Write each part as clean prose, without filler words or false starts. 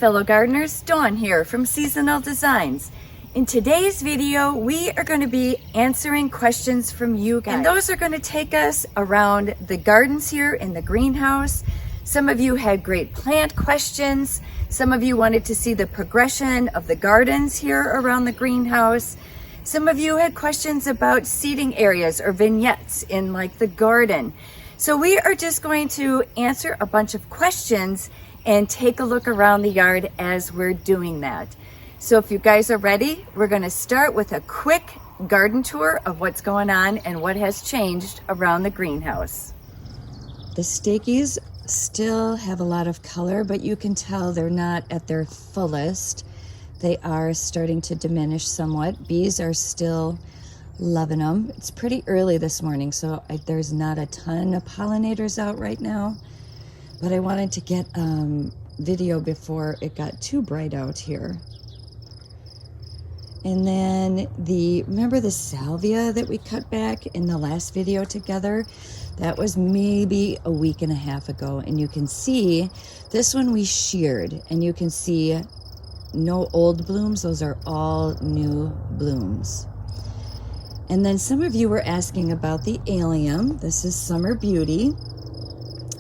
fellow gardeners, Dawn here from Seasonal Designs. In today's video, we are going to be answering questions from you guys. And those are going to take us around the gardens here in the greenhouse. Some of you had great plant questions. Some of you wanted to see the progression of the gardens here around the greenhouse. Some of you had questions about seating areas or vignettes in like the garden. So we are just going to answer a bunch of questions and take a look around the yard as we're doing that. So if you guys are ready, we're going to start with a quick garden tour of what's going on and what has changed around the greenhouse. The Stachys still have a lot of color, but you can tell they're not at their fullest. They are starting to diminish somewhat. Bees are still loving them. It's pretty early this morning, so there's not a ton of pollinators out right now. But I wanted to get video before it got too bright out here. And then remember the Salvia that we cut back in the last video together? That was maybe a week and a half ago. And you can see this one we sheared, and you can see no old blooms. Those are all new blooms. And then some of you were asking about the Allium. This is Summer Beauty.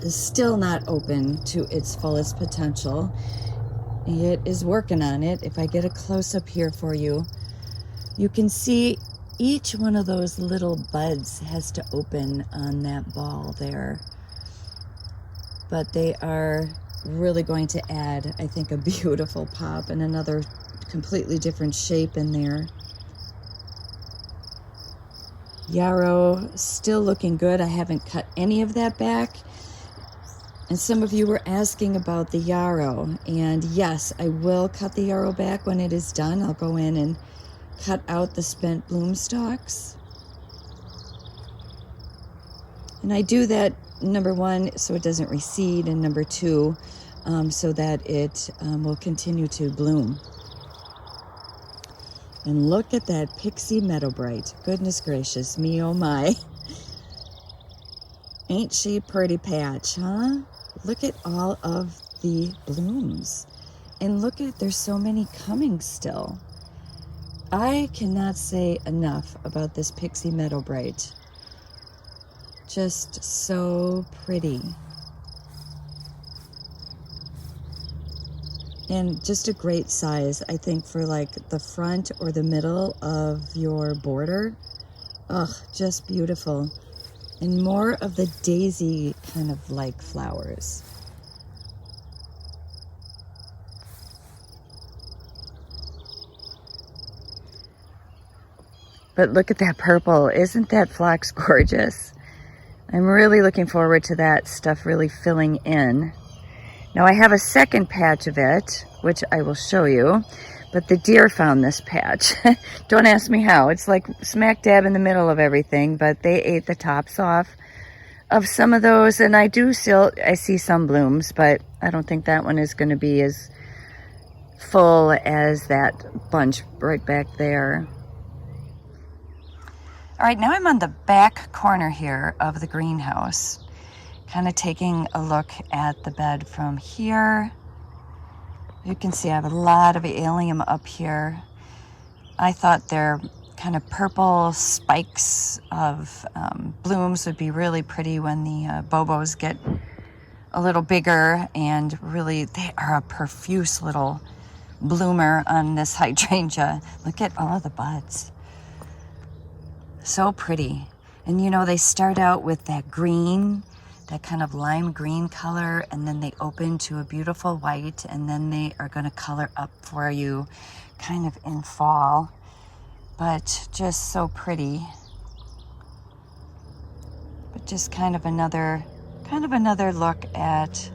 Is still not open to its fullest potential. It is working on it. If I get a close-up here for you, you can see each one of those little buds has to open on that ball there. But they are really going to add, I think, a beautiful pop and another completely different shape in there. Yarrow still looking good. I haven't cut any of that back. And some of you were asking about the yarrow, and yes, I will cut the yarrow back when it is done. I'll go in and cut out the spent bloom stalks. And I do that, number one, so it doesn't reseed, and number two, so that it will continue to bloom. And look at that Pixie Meadow Brite. Goodness gracious me, oh my. Ain't she a pretty patch, huh? Look at all of the blooms. And look at, there's so many coming still. I cannot say enough about this Pixie Meadow Brite. Just so pretty. And just a great size, I think, for like the front or the middle of your border. Ugh, just beautiful. And more of the daisy kind of like flowers. But look at that purple. Isn't that Phlox gorgeous? I'm really looking forward to that stuff really filling in. Now I have a second patch of it, which I will show you. But the deer found this patch. Don't ask me how. It's like smack dab in the middle of everything, but they ate the tops off of some of those. And I see some blooms, but I don't think that one is going to be as full as that bunch right back there. All right, now I'm on the back corner here of the greenhouse, kind of taking a look at the bed from here. You can see I have a lot of allium up here. I thought their kind of purple spikes of blooms would be really pretty when the bobos get a little bigger, and really they are a profuse little bloomer on this hydrangea. Look at all of the buds. So pretty. And you know, they start out with that green, that kind of lime green color, and then they open to a beautiful white, and then they are going to color up for you kind of in fall, but just so pretty. But just kind of another look at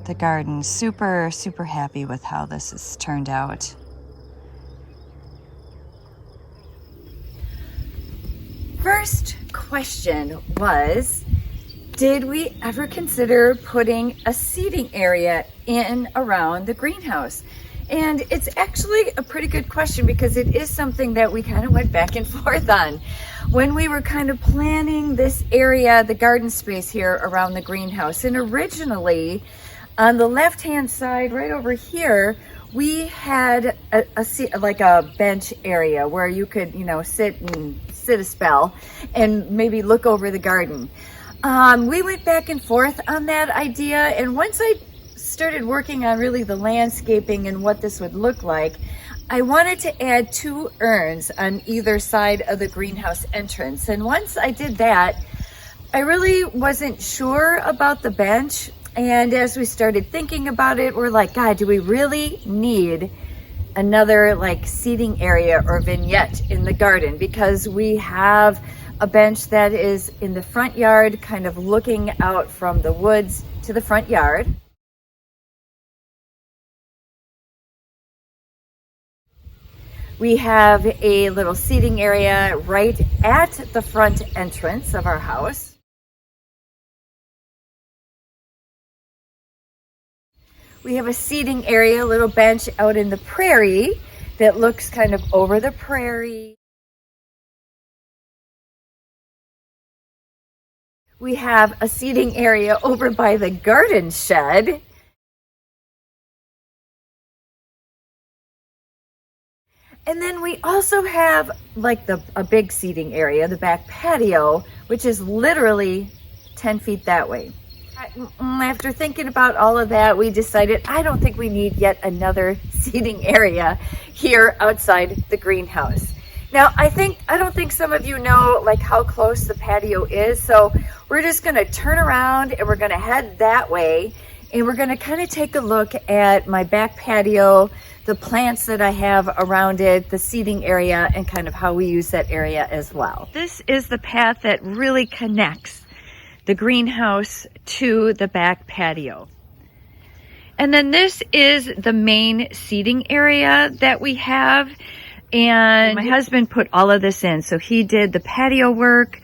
the garden. Super happy with how this has turned out. First question was, did we ever consider putting a seating area in around the greenhouse? And it's actually a pretty good question, because it is something that we kind of went back and forth on. When we were kind of planning this area, the garden space here around the greenhouse, and originally On the left-hand side, right over here, we had a seat, like a bench area where you could, you know, sit a spell and maybe look over the garden. We went back and forth on that idea, and once I started working on really the landscaping and what this would look like, I wanted to add 2 urns on either side of the greenhouse entrance. And once I did that, I really wasn't sure about the bench. And as we started thinking about it, we're like, God, do we really need another like seating area or vignette in the garden? Because we have a bench that is in the front yard, kind of looking out from the woods to the front yard. We have a little seating area right at the front entrance of our house. We have a seating area, a little bench out in the prairie that looks kind of over the prairie. We have a seating area over by the garden shed. And then we also have like a big seating area, the back patio, which is literally 10 feet that way. After thinking about all of that, we decided I don't think we need yet another seating area here outside the greenhouse. Now, I don't think some of you know like how close the patio is, so we're just gonna turn around and we're gonna head that way, and we're gonna kind of take a look at my back patio, the plants that I have around it, the seating area, and kind of how we use that area as well. This is the path that really connects the greenhouse to the back patio. And then this is the main seating area that we have. And my husband put all of this in. So he did the patio work.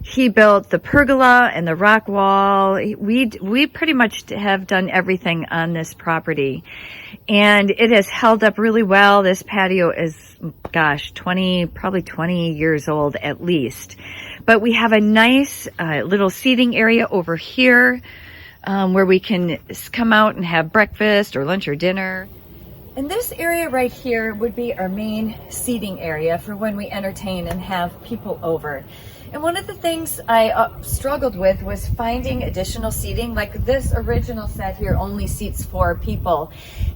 He built the pergola and the rock wall. We pretty much have done everything on this property. And it has held up really well. This patio is, gosh, probably 20 years old at least. But we have a nice little seating area over here where we can come out and have breakfast or lunch or dinner. And this area right here would be our main seating area for when we entertain and have people over. And one of the things I struggled with was finding additional seating. Like this original set here only seats 4 people.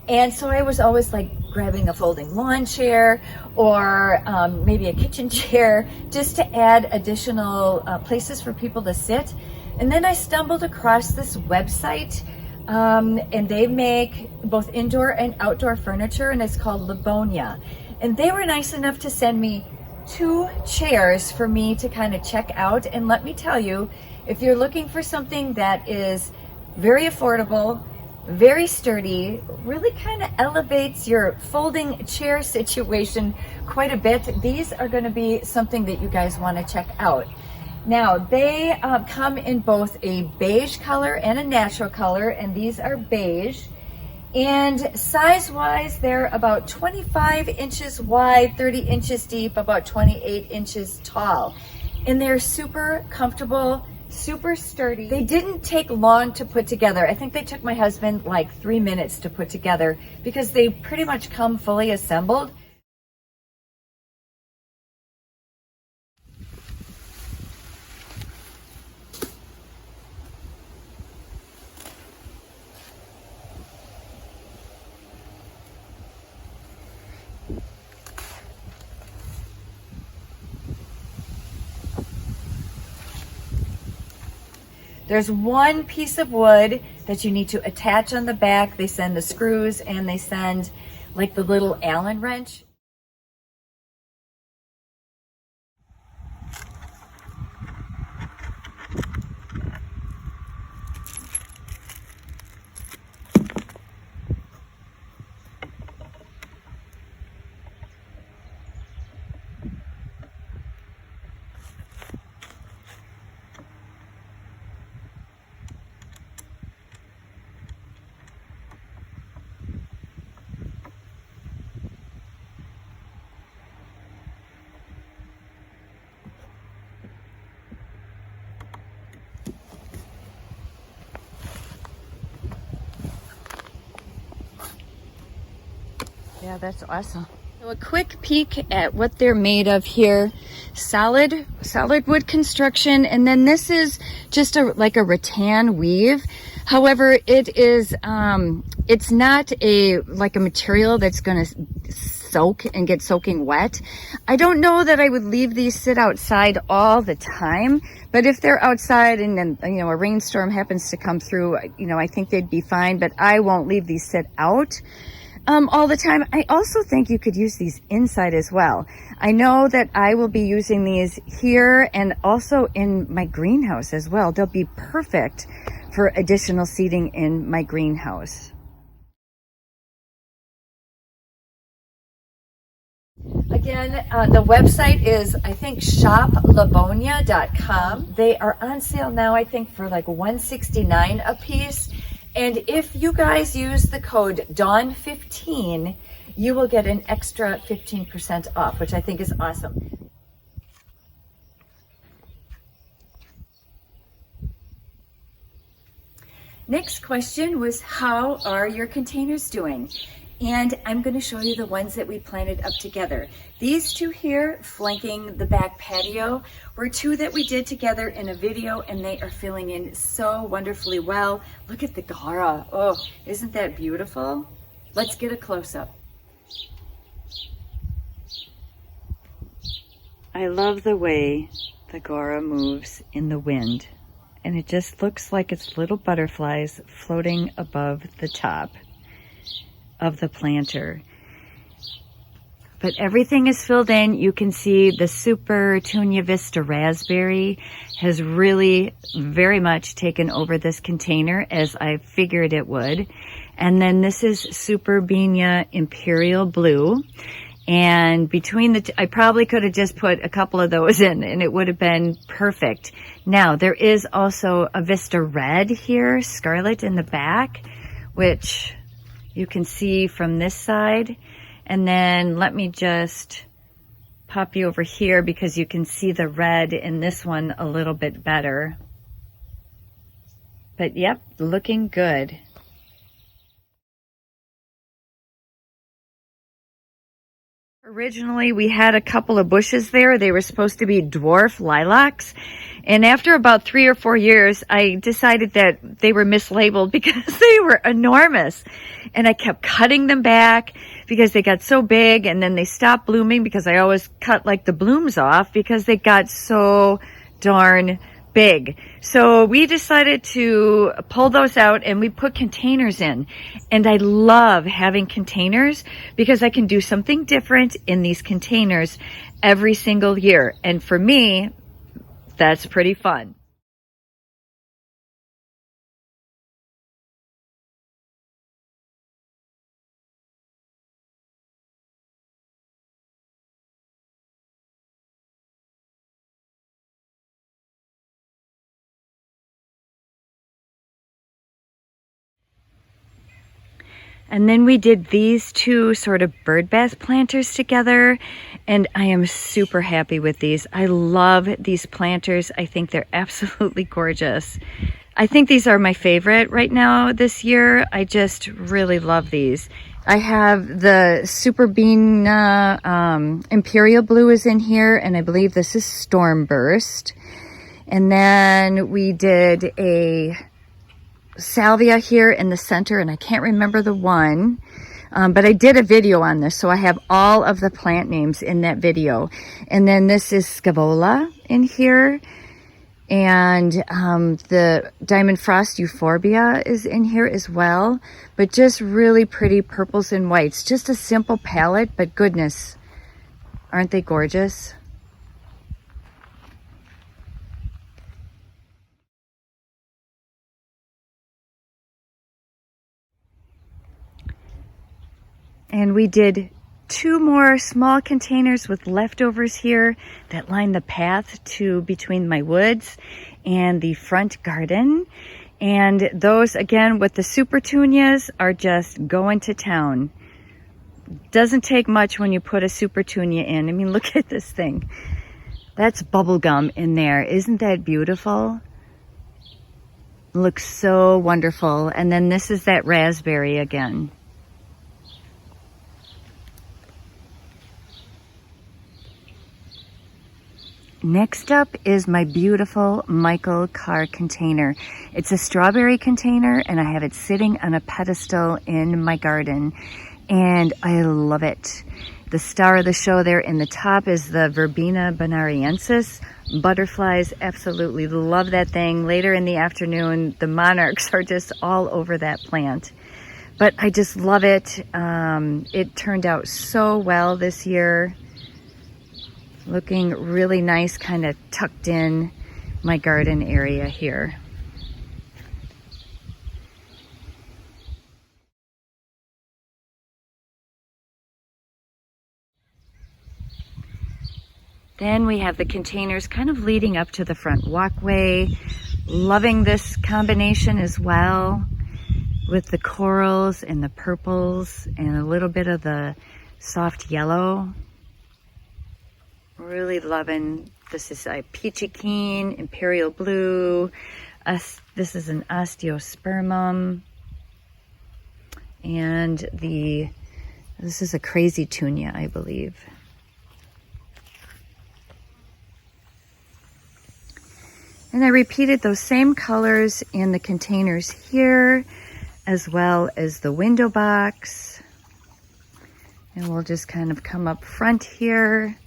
And so I was always like grabbing a folding lawn chair or maybe a kitchen chair just to add additional places for people to sit. And then I stumbled across this website and they make both indoor and outdoor furniture, and it's called Bona. And they were nice enough to send me 2 chairs for me to kind of check out. And let me tell you, if you're looking for something that is very affordable, very sturdy, really kind of elevates your folding chair situation quite a bit, these are going to be something that you guys want to check out. Now, they come in both a beige color and a natural color, and these are beige. And size-wise, they're about 25 inches wide, 30 inches deep, about 28 inches tall. And they're super comfortable, super sturdy. They didn't take long to put together. I think they took my husband like 3 minutes to put together because they pretty much come fully assembled. There's one piece of wood that you need to attach on the back. They send the screws and they send like the little Allen wrench. Yeah, that's awesome. So a quick peek at what they're made of here. Solid wood construction, and then this is just like a rattan weave. However, it is it's not like a material that's going to soak and get soaking wet. I don't know that I would leave these sit outside all the time, but if they're outside and then, you know, a rainstorm happens to come through, you know, I think they'd be fine, but I won't leave these sit out all the time. I also think you could use these inside as well. I know that I will be using these here and also in my greenhouse as well. They'll be perfect for additional seating in my greenhouse. Again, the website is, I think, shoplabonia.com. They are on sale now, I think, for like $169 a piece. And if you guys use the code DAWN15, you will get an extra 15% off, which I think is awesome. Next question was, how are your containers doing? And I'm going to show you the ones that we planted up together. These two here, flanking the back patio, were two that we did together in a video, and they are filling in so wonderfully well. Look at the Gara. Oh, isn't that beautiful? Let's get a close-up. I love the way the Gara moves in the wind, and it just looks like it's little butterflies floating above the top of the planter. But everything is filled in. You can see the Super Tunia Vista Raspberry has really very much taken over this container, as I figured it would. And then this is Super Bina Imperial Blue. And between the I probably could have just put a couple of those in and it would have been perfect. Now, there is also a Vista Red here, Scarlet in the back, which you can see from this side. And then let me just pop you over here because you can see the red in this one a little bit better. But yep, looking good. Originally, we had a couple of bushes there. They were supposed to be dwarf lilacs. And after about 3 or 4 years, I decided that they were mislabeled because they were enormous. And I kept cutting them back because they got so big, and then they stopped blooming because I always cut like the blooms off because they got so darn big. So we decided to pull those out and we put containers in. And I love having containers because I can do something different in these containers every single year. And for me, that's pretty fun. And then we did these two sort of bird bath planters together, and I am super happy with these. I love these planters. I think they're absolutely gorgeous. I think these are my favorite right now this year. I just really love these. I have the Super Bean Imperial Blue is in here, and I believe this is Stormburst. And then we did a Salvia here in the center, and I can't remember the one, but I did a video on this, so I have all of the plant names in that video. And then this is Scaevola in here, and the Diamond Frost Euphorbia is in here as well, but just really pretty purples and whites. Just a simple palette, but goodness, aren't they gorgeous? And we did 2 more small containers with leftovers here that line the path to between my woods and the front garden. And those, again, with the Super Tunias, are just going to town. Doesn't take much when you put a Super Tunia in. I mean, look at this thing. That's bubblegum in there. Isn't that beautiful? Looks so wonderful. And then this is that raspberry again. Next up is my beautiful Michael Carr container. It's a strawberry container and I have it sitting on a pedestal in my garden and I love it. The star of the show there in the top is the Verbena bonariensis. Butterflies absolutely love that thing. Later in the afternoon, the monarchs are just all over that plant. But I just love it. It turned out so well this year. Looking really nice, kind of tucked in my garden area here. Then we have the containers kind of leading up to the front walkway. Loving this combination as well with the corals and the purples and a little bit of the soft yellow. Really loving, this is a peachy keen, imperial blue. This is an osteospermum. And this is a crazy tunia, I believe. And I repeated those same colors in the containers here, as well as the window box. And we'll just kind of come up front here.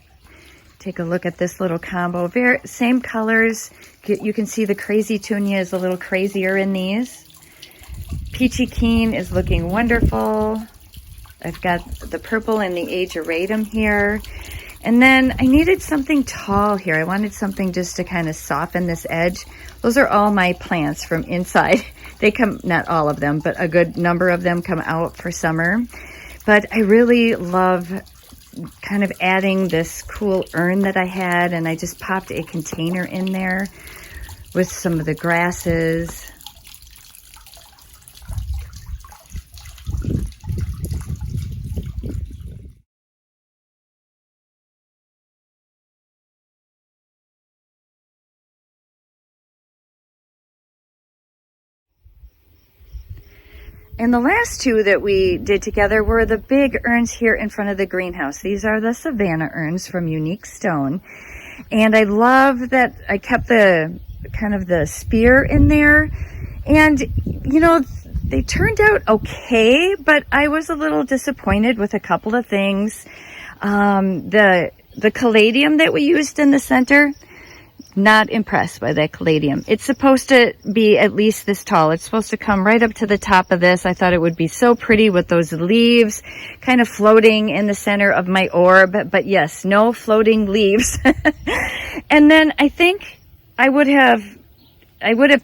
Take a look at this little combo. Same colors. You can see the crazy tunia is a little crazier in these. Peachy keen is looking wonderful. I've got the purple and the ageratum here. And then I needed something tall here. I wanted something just to kind of soften this edge. Those are all my plants from inside. They come, not all of them, but a good number of them come out for summer. But I really love kind of adding this cool urn that I had, and I just popped a container in there with some of the grasses. And the last two that we did together were the big urns here in front of the greenhouse. These are the Savannah urns from Unique Stone. And I love that I kept the kind of the spear in there. And, you know, they turned out okay, but I was a little disappointed with a couple of things. The caladium that we used in the center, not impressed by that caladium. It's supposed to be at least this tall. It's supposed to come right up to the top of this. I thought it would be so pretty with those leaves kind of floating in the center of my orb. But yes, no floating leaves. And then I think I would have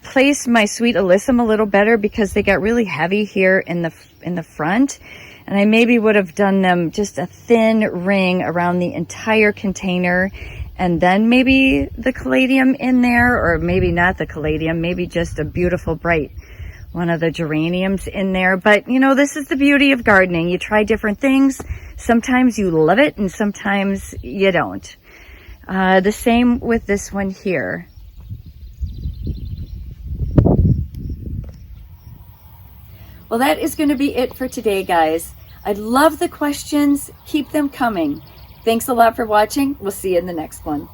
placed my sweet alyssum a little better because they got really heavy here in the front. And I maybe would have done them just a thin ring around the entire container. And then maybe the caladium in there, or maybe not the caladium, maybe just a beautiful Brite, one of the geraniums in there. But, you know, this is the beauty of gardening. You try different things. Sometimes you love it and sometimes you don't. The same with this one here. Well, that is going to be it for today, guys. I love the questions. Keep them coming. Thanks a lot for watching. We'll see you in the next one.